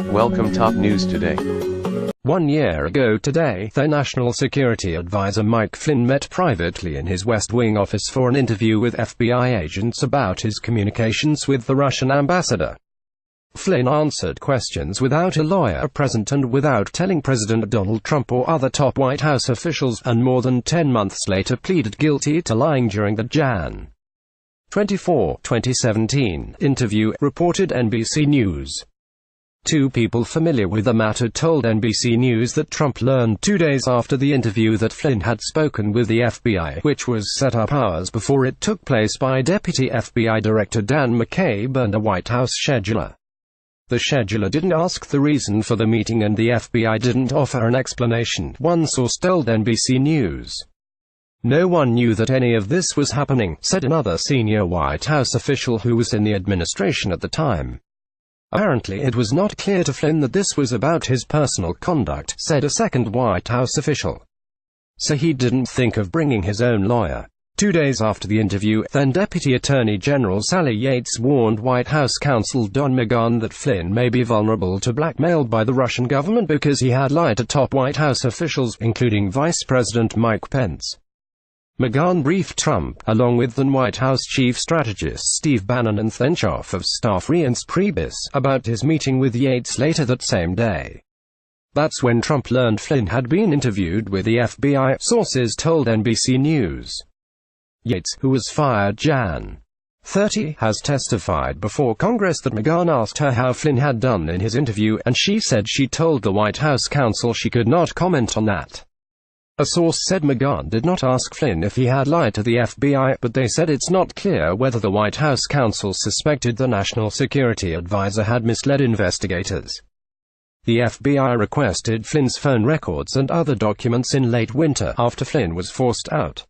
Welcome Top News Today. 1 year ago today, the National Security Advisor Mike Flynn met privately in his West Wing office for an interview with FBI agents about his communications with the Russian ambassador. Flynn answered questions without a lawyer present and without telling President Donald Trump or other top White House officials, and more than 10 months later pleaded guilty to lying during the Jan. 24, 2017 interview, reported NBC News. Two people familiar with the matter told NBC News that Trump learned 2 days after the interview that Flynn had spoken with the FBI, which was set up hours before it took place by Deputy FBI Director Dan McCabe and a White House scheduler. The scheduler didn't ask the reason for the meeting and the FBI didn't offer an explanation, one source told NBC News. No one knew that any of this was happening, said another senior White House official who was in the administration at the time. Apparently it was not clear to Flynn that this was about his personal conduct, said a second White House official. So he didn't think of bringing his own lawyer. 2 days after the interview, then Deputy Attorney General Sally Yates warned White House counsel Don McGahn that Flynn may be vulnerable to blackmail by the Russian government because he had lied to top White House officials, including Vice President Mike Pence. McGahn briefed Trump, along with then White House Chief Strategist Steve Bannon and then Chief of Staff Reince Priebus, about his meeting with Yates later that same day. That's when Trump learned Flynn had been interviewed with the FBI, sources told NBC News. Yates, who was fired Jan. 30, has testified before Congress that McGahn asked her how Flynn had done in his interview, and she said she told the White House counsel she could not comment on that. A source said McGahn did not ask Flynn if he had lied to the FBI, but they said it's not clear whether the White House counsel suspected the National Security Advisor had misled investigators. The FBI requested Flynn's phone records and other documents in late winter, after Flynn was forced out.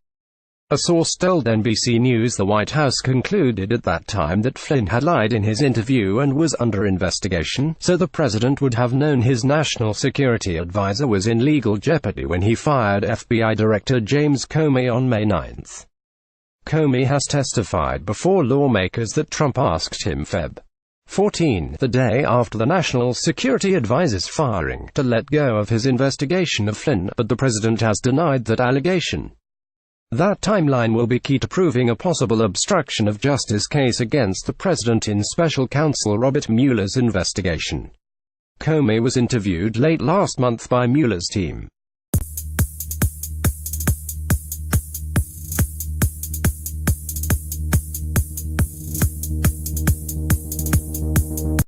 A source told NBC News the White House concluded at that time that Flynn had lied in his interview and was under investigation, so the president would have known his national security advisor was in legal jeopardy when he fired FBI Director James Comey on May 9. Comey has testified before lawmakers that Trump asked him Feb. 14, the day after the national security advisor's firing, to let go of his investigation of Flynn, but the president has denied that allegation. That timeline will be key to proving a possible obstruction of justice case against the president in special counsel Robert Mueller's investigation. Comey was interviewed late last month by Mueller's team.